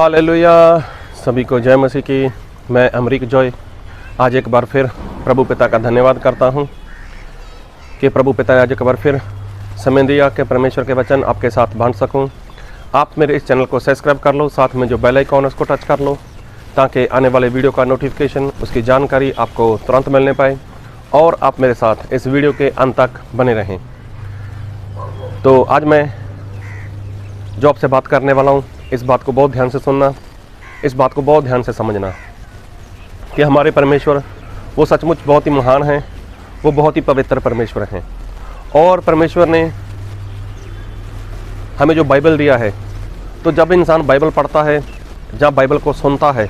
Hallelujah. सभी को जय मसीह की। मैं अमरीक जॉय आज एक बार फिर प्रभु पिता का धन्यवाद करता हूं कि प्रभु पिता ने आज एक बार फिर समय दिया कि परमेश्वर के वचन आपके साथ बांट सकूं। आप मेरे इस चैनल को सब्सक्राइब कर लो, साथ में जो बेल आइकॉन है उसको टच कर लो ताकि आने वाले वीडियो का नोटिफिकेशन, उसकी जानकारी आपको तुरंत मिलने पाए और आप मेरे साथ इस वीडियो के अंत तक बने रहें। तो आज मैं जो आपसे बात करने वाला हूँ, इस बात को बहुत ध्यान से सुनना, इस बात को बहुत ध्यान से समझना कि हमारे परमेश्वर वो सचमुच बहुत ही महान हैं, वो बहुत ही पवित्र परमेश्वर हैं। और परमेश्वर ने हमें जो बाइबल दिया है, तो जब इंसान बाइबल पढ़ता है, जब बाइबल को सुनता है,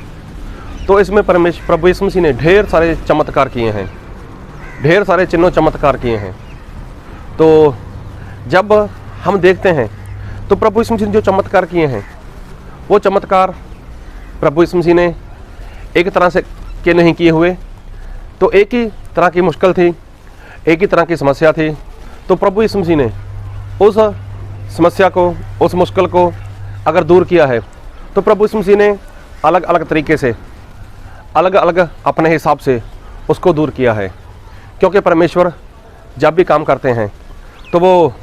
तो इसमें प्रभु यीशु मसीह ने ढेर सारे चमत्कार किए हैं, ढेर सारे चिन्ह चमत्कार किए हैं। तो जब हम देखते हैं तो प्रभु यीशु मसीह ने जो चमत्कार किए हैं, वो चमत्कार प्रभु यीशु मसीह ने एक तरह से के नहीं किए हुए। तो एक ही तरह की मुश्किल थी, एक ही तरह की समस्या थी, तो प्रभु यीशु मसीह ने उस समस्या को, उस मुश्किल को अगर दूर किया है, तो प्रभु यीशु मसीह ने अलग अलग तरीके से, अलग अलग अपने हिसाब से उसको दूर किया है। क्योंकि परमेश्वर जब भी काम करते हैं तो वो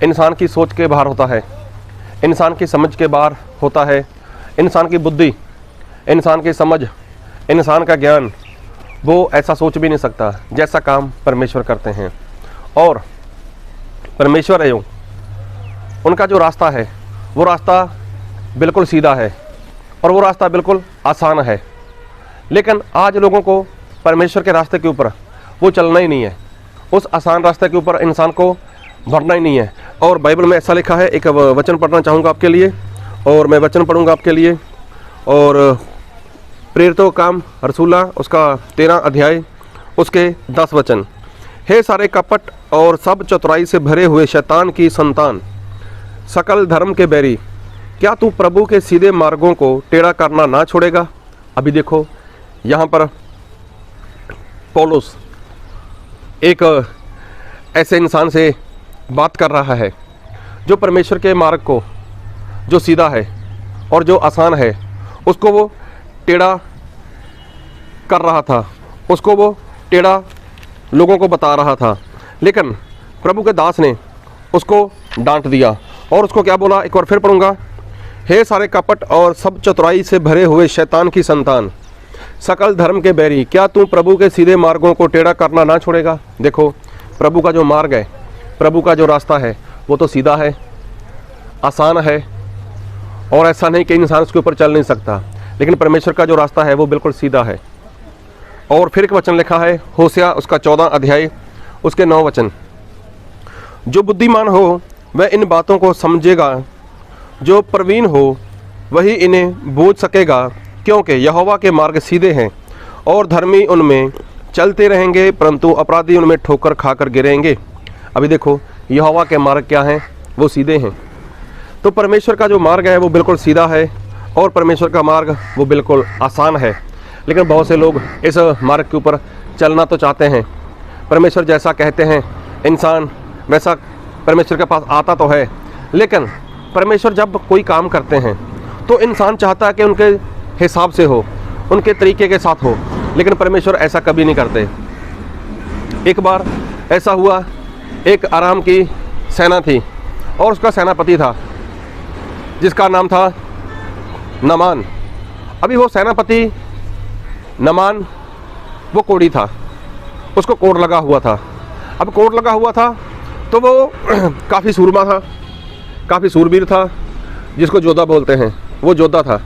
इंसान की सोच के बाहर होता है, इंसान की समझ के बाहर होता है। इंसान की बुद्धि, इंसान की समझ, इंसान का ज्ञान, वो ऐसा सोच भी नहीं सकता जैसा काम परमेश्वर करते हैं। और परमेश्वर है, उनका जो रास्ता है वो रास्ता बिल्कुल सीधा है और वो रास्ता बिल्कुल आसान है। लेकिन आज लोगों को परमेश्वर के रास्ते के ऊपर वो चलना ही नहीं है, उस आसान रास्ते के ऊपर इंसान को बढ़ना ही नहीं है। और बाइबल में ऐसा लिखा है, एक वचन पढ़ना चाहूँगा आपके लिए, और मैं वचन पढ़ूँगा आपके लिए। और प्रेरितों काम रसूला उसका 13 अध्याय उसके 10 वचन। हे सारे कपट और सब चतुराई से भरे हुए शैतान की संतान, सकल धर्म के बैरी, क्या तू प्रभु के सीधे मार्गों को टेढ़ा करना ना छोड़ेगा। अभी देखो यहाँ पर पौलुस एक ऐसे इंसान से बात कर रहा है जो परमेश्वर के मार्ग को, जो सीधा है और जो आसान है, उसको वो टेढ़ा कर रहा था, उसको वो टेढ़ा लोगों को बता रहा था। लेकिन प्रभु के दास ने उसको डांट दिया और उसको क्या बोला, एक बार फिर पढ़ूंगा। हे सारे कपट और सब चतुराई से भरे हुए शैतान की संतान, सकल धर्म के बैरी, क्या तू प्रभु के सीधे मार्गों को टेढ़ा करना ना छोड़ेगा। देखो प्रभु का जो मार्ग है, प्रभु का जो रास्ता है, वो तो सीधा है, आसान है, और ऐसा नहीं कि इंसान उसके ऊपर चल नहीं सकता। लेकिन परमेश्वर का जो रास्ता है वो बिल्कुल सीधा है। और फिर एक वचन लिखा है, होशिया उसका 14 अध्याय उसके 9 वचन। जो बुद्धिमान हो वह इन बातों को समझेगा, जो प्रवीण हो वही इन्हें बूझ सकेगा, क्योंकि यहोवा के मार्ग सीधे हैं और धर्मी उनमें चलते रहेंगे, परंतु अपराधी उनमें ठोकर खाकर गिरेंगे। अभी देखो यहोवा के मार्ग क्या हैं, वो सीधे हैं। तो परमेश्वर का जो मार्ग है वो बिल्कुल सीधा है और परमेश्वर का मार्ग वो बिल्कुल आसान है। लेकिन बहुत से लोग इस मार्ग के ऊपर चलना तो चाहते हैं, परमेश्वर जैसा कहते हैं इंसान वैसा परमेश्वर के पास आता तो है। लेकिन परमेश्वर जब कोई काम करते हैं तो इंसान चाहता है कि उनके हिसाब से हो, उनके तरीके के साथ हो, लेकिन परमेश्वर ऐसा कभी नहीं करते। एक बार ऐसा हुआ, एक आराम की सेना थी और उसका सेनापति था जिसका नाम था नमान। अभी वो सेनापति नमान वो कोढ़ी था, उसको कोढ़ लगा हुआ था। अब कोढ़ लगा हुआ था तो वो काफ़ी सूरमा था, काफ़ी सूरबीर था, जिसको योद्धा बोलते हैं। वो योद्धा था,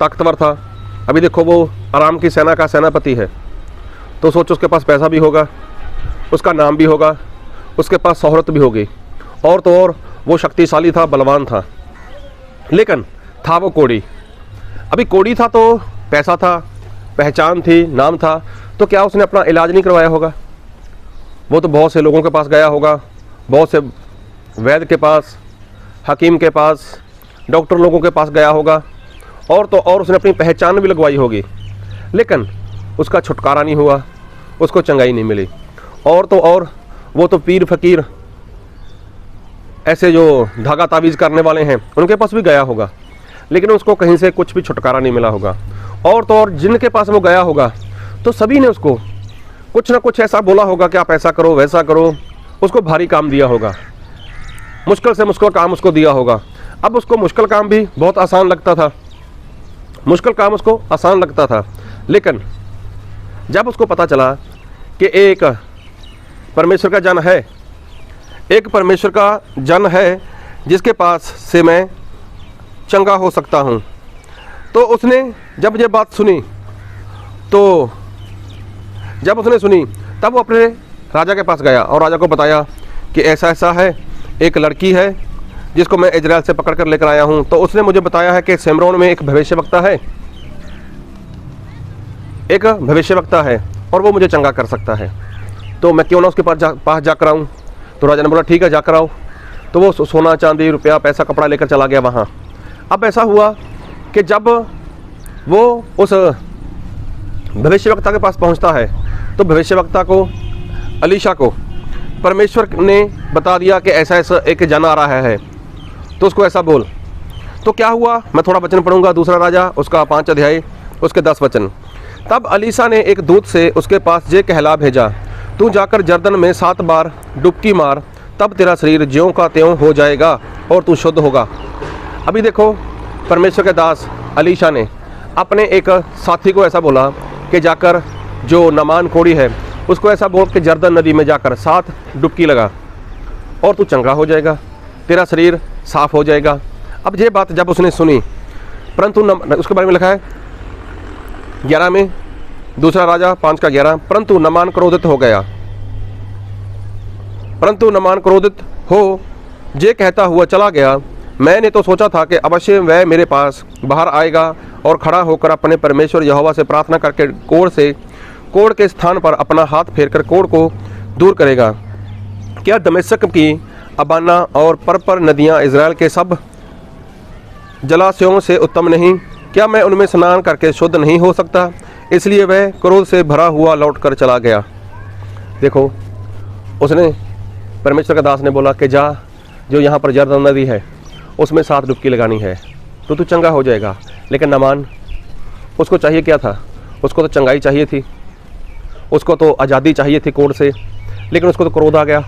ताकतवर था। अभी देखो वो आराम की सेना का सेनापति है, तो सोचो उसके पास पैसा भी होगा, उसका नाम भी होगा, उसके पास शोहरत भी होगी, और तो और वो शक्तिशाली था, बलवान था। लेकिन था वो कोढ़ी। अभी कोढ़ी था तो पैसा था, पहचान थी, नाम था, तो क्या उसने अपना इलाज नहीं करवाया होगा। वो तो बहुत से लोगों के पास गया होगा, बहुत से वैद्य के पास, हकीम के पास, डॉक्टर लोगों के पास गया होगा, और तो और उसने अपनी पहचान भी लगवाई होगी। लेकिन उसका छुटकारा नहीं हुआ, उसको चंगाई नहीं मिली। और तो और वो तो पीर फकीर ऐसे जो धागा तावीज़ करने वाले हैं उनके पास भी गया होगा, लेकिन उसको कहीं से कुछ भी छुटकारा नहीं मिला होगा। और तो और जिनके पास वो गया होगा तो सभी ने उसको कुछ ना कुछ ऐसा बोला होगा कि आप ऐसा करो वैसा करो, उसको भारी काम दिया होगा, मुश्किल से मुश्किल काम उसको दिया होगा। अब उसको मुश्किल काम भी बहुत आसान लगता था, मुश्किल काम उसको आसान लगता था। लेकिन जब उसको पता चला कि एक परमेश्वर का जन है, एक परमेश्वर का जन है जिसके पास से मैं चंगा हो सकता हूँ, तो उसने जब ये बात सुनी, तो जब उसने सुनी तब वो अपने राजा के पास गया और राजा को बताया कि ऐसा ऐसा है, एक लड़की है जिसको मैं इजराइल से पकड़ कर लेकर आया हूँ। तो उसने मुझे बताया है कि सिमरोन में एक भविष्यवक्ता है, एक भविष्यवक्ता है और वो मुझे चंगा कर सकता है, तो मैं क्यों ना उसके पास जाकर आऊँ। तो राजा ने बोला ठीक है जाकर आओ। तो वो सोना चांदी रुपया पैसा कपड़ा लेकर चला गया वहाँ। अब ऐसा हुआ कि जब वो उस भविष्यवक्ता के पास पहुँचता है तो भविष्यवक्ता को, अलीशा को परमेश्वर ने बता दिया कि ऐसा ऐसा एक जन आ रहा है, तो उसको ऐसा बोल। तो क्या हुआ, मैं थोड़ा वचन पढ़ूंगा, दूसरा राजा उसका 5 अध्याय उसके 10 वचन। तब अलीशा ने एक दूत से उसके पास ये कहला भेजा, तू जाकर जर्दन में 7 बार डुबकी मार, तब तेरा शरीर ज्यों का त्यों हो जाएगा और तू शुद्ध होगा। अभी देखो, परमेश्वर के दास अलीशा ने अपने एक साथी को ऐसा बोला कि जाकर जो नामान कोढ़ी है उसको ऐसा बोल कि जर्दन नदी में जाकर 7 डुबकी लगा और तू चंगा हो जाएगा, तेरा शरीर साफ हो जाएगा। अब ये बात जब उसने सुनी, परंतु उसके बारे में लिखा है 11 में, दूसरा राजा 5 का 11, परंतु नामान क्रोधित हो गया, परंतु नामान क्रोधित हो जे कहता हुआ चला गया, मैंने तो सोचा था कि अवश्य वह मेरे पास बाहर आएगा और खड़ा होकर अपने परमेश्वर यहोवा से प्रार्थना करके कोढ़ के स्थान पर अपना हाथ फेरकर कोढ़ को दूर करेगा। क्या दमिश्क की अबाना और परपर नदियां इज़राइल के सब जलाशयों से उत्तम नहीं? क्या मैं उनमें स्नान करके शुद्ध नहीं हो सकता? इसलिए वह क्रोध से भरा हुआ लौटकर चला गया। देखो, उसने, परमेश्वर का दास ने बोला कि जा, जो यहाँ पर जर्दन नदी है उसमें 7 डुबकी लगानी है तो तू चंगा हो जाएगा। लेकिन नामान, उसको चाहिए क्या था? उसको तो चंगाई चाहिए थी, उसको तो आज़ादी चाहिए थी कोढ़ से, लेकिन उसको तो क्रोध आ गया।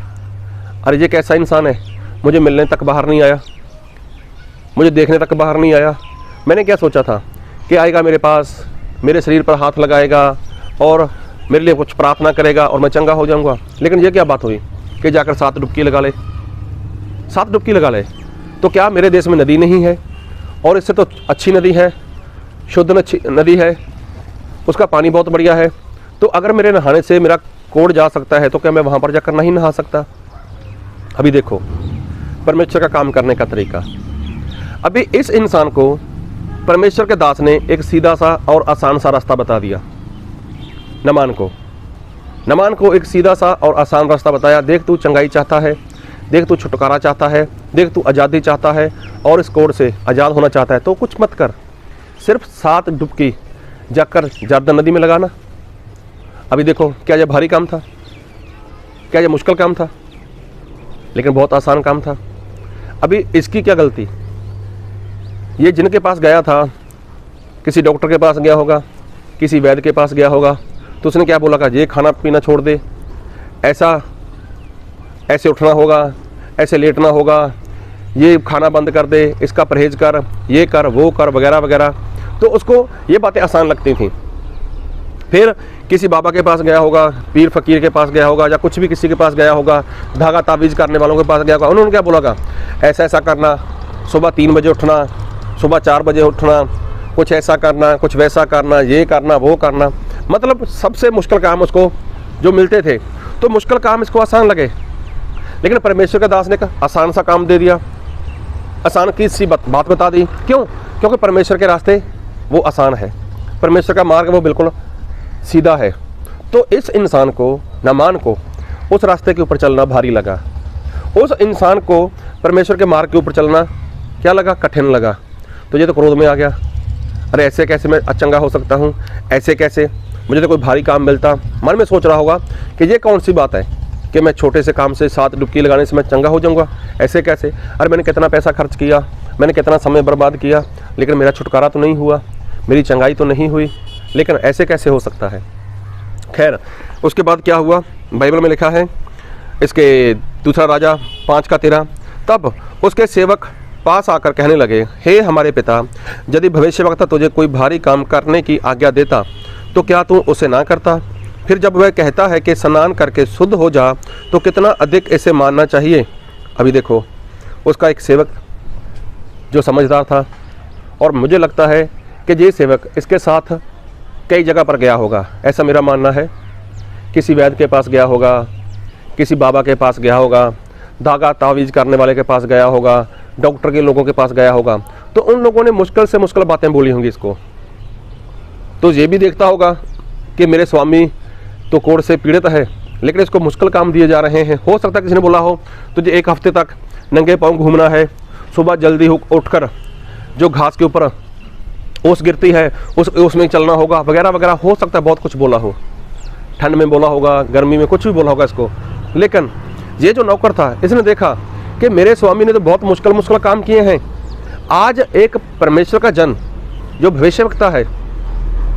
अरे ये कैसा इंसान है, मुझे मिलने तक बाहर नहीं आया, मुझे देखने तक बाहर नहीं आया। मैंने क्या सोचा था कि आएगा मेरे पास, मेरे शरीर पर हाथ लगाएगा और मेरे लिए कुछ प्रार्थना करेगा और मैं चंगा हो जाऊंगा। लेकिन ये क्या बात हुई कि जाकर 7 डुबकी लगा ले, 7 डुबकी लगा ले। तो क्या मेरे देश में नदी नहीं है? और इससे तो अच्छी नदी है, शुद्ध नदी है, उसका पानी बहुत बढ़िया है। तो अगर मेरे नहाने से मेरा कोढ़ जा सकता है तो क्या मैं वहाँ पर जाकर नहीं नहा सकता? अभी देखो परमेश्वर का काम करने का तरीका। अभी इस इंसान को परमेश्वर के दास ने एक सीधा सा और आसान सा रास्ता बता दिया। नमान को एक सीधा सा और आसान रास्ता बताया। देख, तू चंगाई चाहता है, देख तू छुटकारा चाहता है, देख तू आज़ादी चाहता है और इस कोढ़ से आज़ाद होना चाहता है, तो कुछ मत कर, सिर्फ 7 डुबकी जाकर जर्दन नदी में लगाना। अभी देखो, क्या यह भारी काम था? क्या यह मुश्किल काम था? लेकिन बहुत आसान काम था। अभी इसकी क्या गलती? ये जिनके पास गया था, किसी डॉक्टर के पास गया होगा, किसी वैद्य के पास गया होगा, तो उसने क्या बोला? ये खाना पीना छोड़ दे, ऐसे उठना होगा, ऐसे लेटना होगा, ये खाना बंद कर दे, इसका परहेज कर, ये कर, वो कर, वगैरह वगैरह। तो उसको ये बातें आसान लगती थी। फिर किसी बाबा के पास गया होगा, पीर फकीर के पास गया होगा, या कुछ भी किसी के पास गया होगा, धागा तावीज़ करने वालों के पास गया होगा। उन्होंने क्या बोला? ऐसा ऐसा करना, सुबह 3 बजे उठना, सुबह 4 बजे उठना, कुछ ऐसा करना, कुछ वैसा करना, ये करना, वो करना। मतलब सबसे मुश्किल काम उसको जो मिलते थे, तो मुश्किल काम इसको आसान लगे। लेकिन परमेश्वर के दास ने आसान सा काम दे दिया, आसान की सी बात बता दी। क्यों? क्योंकि परमेश्वर के रास्ते वो आसान है, परमेश्वर का मार्ग वो बिल्कुल सीधा है। तो इस इंसान को, नामान को, उस रास्ते के ऊपर चलना भारी लगा। उस इंसान को परमेश्वर के मार्ग के ऊपर चलना क्या लगा? कठिन लगा। तो ये तो क्रोध में आ गया। अरे ऐसे कैसे मैं चंगा हो सकता हूँ? ऐसे कैसे? मुझे तो कोई भारी काम मिलता। मन में सोच रहा होगा कि ये कौन सी बात है कि मैं छोटे से काम से 7 डुबकी लगाने से मैं चंगा हो जाऊंगा? ऐसे कैसे? अरे मैंने कितना पैसा खर्च किया, मैंने कितना समय बर्बाद किया, लेकिन मेरा छुटकारा तो नहीं हुआ, मेरी चंगाई तो नहीं हुई, लेकिन ऐसे कैसे हो सकता है। खैर, उसके बाद क्या हुआ, बाइबल में लिखा है इसके दूसरा राजा 5:13, तब उसके सेवक पास आकर कहने लगे, हे हमारे पिता, यदि भविष्यवक्ता तुझे कोई भारी काम करने की आज्ञा देता तो क्या तू उसे ना करता। फिर जब वह कहता है कि स्नान करके शुद्ध हो जा, तो कितना अधिक इसे मानना चाहिए। अभी देखो, उसका एक सेवक जो समझदार था, और मुझे लगता है कि ये सेवक इसके साथ कई जगह पर गया होगा, ऐसा मेरा मानना है। किसी वैद्य के पास गया होगा, किसी बाबा के पास गया होगा, धागा तावीज़ करने वाले के पास गया होगा, डॉक्टर के लोगों के पास गया होगा। तो उन लोगों ने मुश्किल से मुश्किल बातें बोली होंगी इसको। तो ये भी देखता होगा कि मेरे स्वामी तो कोढ़ से पीड़ित है, लेकिन इसको मुश्किल काम दिए जा रहे हैं। हो सकता है किसी ने बोला हो तुझे एक हफ्ते तक नंगे पाँव घूमना है, सुबह जल्दी उठकर जो घास के ऊपर ओस गिरती है उसमें चलना होगा, वगैरह वगैरह। हो सकता है बहुत कुछ बोला हो, ठंड में बोला होगा, गर्मी में, कुछ भी बोला होगा इसको। लेकिन ये जो नौकर था, इसने देखा कि मेरे स्वामी ने तो बहुत मुश्किल काम किए हैं। आज एक परमेश्वर का जन जो भविष्यवक्ता है,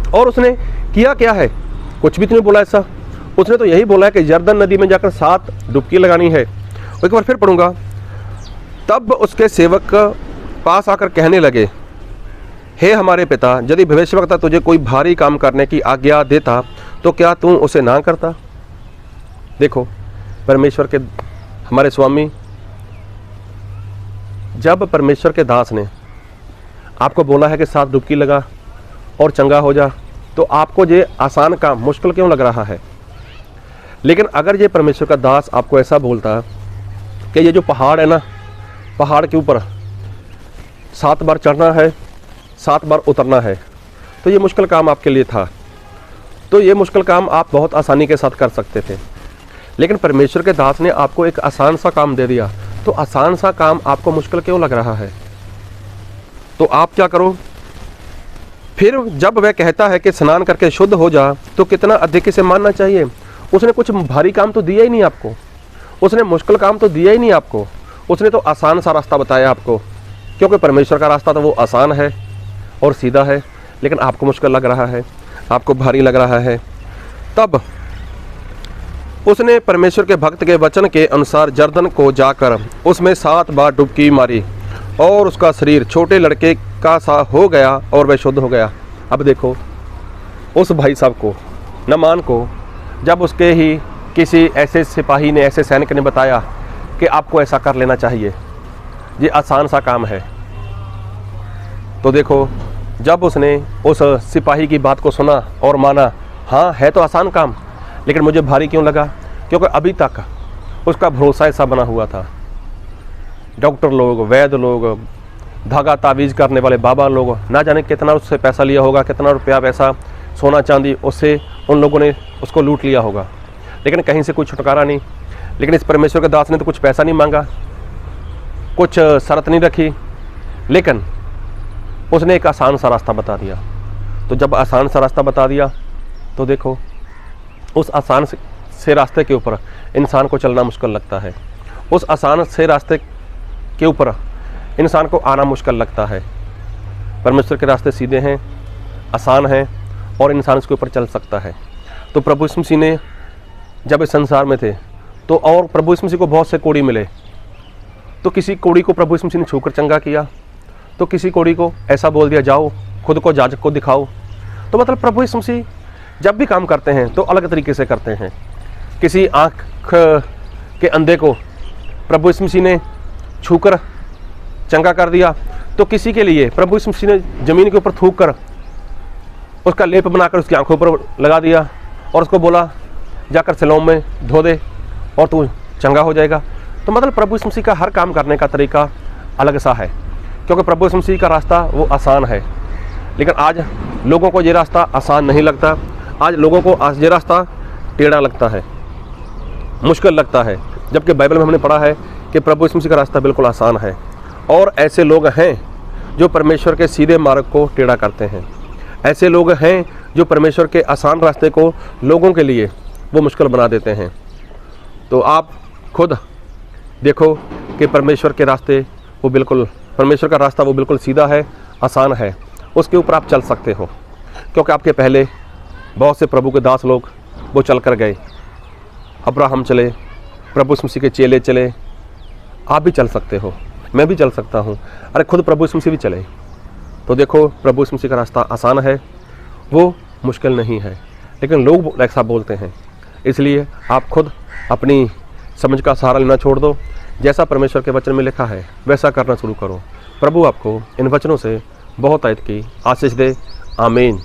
और उसने किया क्या है, कुछ भी तो नहीं बोला ऐसा। उसने तो यही बोला है कि यरदन नदी में जाकर 7 डुबकी लगानी है। एक बार फिर पढ़ूंगा, तब उसके सेवक पास आकर कहने लगे, हे हमारे पिता, यदि भविष्यवक्ता तुझे कोई भारी काम करने की आज्ञा देता तो क्या तू उसे ना करता। देखो, परमेश्वर के हमारे स्वामी, जब परमेश्वर के दास ने आपको बोला है कि 7 डुबकी लगा और चंगा हो जा, तो आपको ये आसान काम मुश्किल क्यों लग रहा है। लेकिन अगर ये परमेश्वर का दास आपको ऐसा बोलता कि ये जो पहाड़ है ना, पहाड़ के ऊपर 7 बार चढ़ना है, 7 बार उतरना है, तो ये मुश्किल काम आपके लिए था, तो ये मुश्किल काम आप बहुत आसानी के साथ कर सकते थे। लेकिन परमेश्वर के दास ने आपको एक आसान सा काम दे दिया, तो आसान सा काम आपको मुश्किल क्यों लग रहा है। तो आप क्या करो, फिर जब वह कहता है कि स्नान करके शुद्ध हो जा, तो कितना अधिक इसे मानना चाहिए। उसने कुछ भारी काम तो दिया ही नहीं आपको, उसने मुश्किल काम तो दिया ही नहीं आपको, उसने तो आसान सा रास्ता बताया आपको, क्योंकि परमेश्वर का रास्ता तो वो आसान है और सीधा है। लेकिन आपको मुश्किल लग रहा है, आपको भारी लग रहा है। तब उसने परमेश्वर के भक्त के वचन के अनुसार जर्दन को जाकर उसमें 7 बार डुबकी मारी, और उसका शरीर छोटे लड़के का सा हो गया और वह शुद्ध हो गया। अब देखो, उस भाई साहब को, नमान को, जब उसके ही किसी ऐसे सिपाही ने, ऐसे सैनिक ने बताया कि आपको ऐसा कर लेना चाहिए, ये आसान सा काम है, तो देखो, जब उसने उस सिपाही की बात को सुना और माना, हाँ है तो आसान काम, लेकिन मुझे भारी क्यों लगा, क्योंकि अभी तक उसका भरोसा ऐसा बना हुआ था। डॉक्टर लोग, वैद्य लोग, धागा तावीज़ करने वाले बाबा लोग, ना जाने कितना उससे पैसा लिया होगा, कितना रुपया पैसा, सोना चांदी, उससे उन लोगों ने उसको लूट लिया होगा, लेकिन कहीं से कोई छुटकारा नहीं। लेकिन इस परमेश्वर के दास ने तो कुछ पैसा नहीं मांगा, कुछ शर्त नहीं रखी, लेकिन उसने एक आसान सा रास्ता बता दिया। तो जब आसान सा रास्ता बता दिया, तो देखो, उस आसान से रास्ते के ऊपर इंसान को चलना मुश्किल लगता है, उस आसान से रास्ते के ऊपर इंसान को आना मुश्किल लगता है। परमेश्वर के रास्ते सीधे हैं, आसान हैं, और इंसान इसके ऊपर चल सकता है। तो प्रभु यीशु मसीह ने जब इस संसार में थे, तो और प्रभु यीशु मसीह को बहुत से कोढ़ी मिले, तो किसी कोढ़ी को प्रभु यीशु मसीह ने छूकर चंगा किया, तो किसी कोढ़ी को ऐसा बोल दिया, जाओ खुद को जाजक को दिखाओ। तो मतलब प्रभु यीशु मसीह जब भी काम करते हैं तो अलग तरीके से करते हैं। किसी आँख के अंधे को प्रभु यीशु मसीह ने छूकर चंगा कर दिया, तो किसी के लिए प्रभु यीशु मसीह ने ज़मीन के ऊपर थूक कर उसका लेप बनाकर उसकी आंखों पर लगा दिया, और उसको बोला जाकर सिलोम में धो दे और तू चंगा हो जाएगा। तो मतलब प्रभु यीशु मसीह का हर काम करने का तरीका अलग सा है, क्योंकि प्रभु यीशु मसीह का रास्ता वो आसान है। लेकिन आज लोगों को ये रास्ता आसान नहीं लगता, आज लोगों को आज ये रास्ता टेढ़ा लगता है, मुश्किल लगता है। जबकि बाइबल में हमने पढ़ा है कि प्रभु यीशु मसीह का रास्ता बिल्कुल आसान है, और ऐसे लोग हैं जो परमेश्वर के सीधे मार्ग को टेढ़ा करते हैं। ऐसे लोग हैं जो परमेश्वर के आसान रास्ते को लोगों के लिए वो मुश्किल बना देते हैं। तो आप खुद देखो कि परमेश्वर के रास्ते वो बिल्कुल परमेश्वर का रास्ता वो बिल्कुल सीधा है, आसान है, उसके ऊपर आप चल सकते हो। क्योंकि आपके पहले बहुत से प्रभु के दास लोग वो चल कर गए। अब्राहम चले, प्रभु यीशु मसीह के चेले चले, आप भी चल सकते हो, मैं भी चल सकता हूँ। अरे खुद प्रभु यीशु मसीह भी चले। तो देखो, प्रभु यीशु मसीह का रास्ता आसान है, वो मुश्किल नहीं है, लेकिन लोग ऐसा बोलते हैं। इसलिए आप खुद अपनी समझ का सहारा लेना छोड़ दो। जैसा परमेश्वर के वचन में लिखा है वैसा करना शुरू करो। प्रभु आपको इन वचनों से बहुत आयत की आशीष दे। आमीन।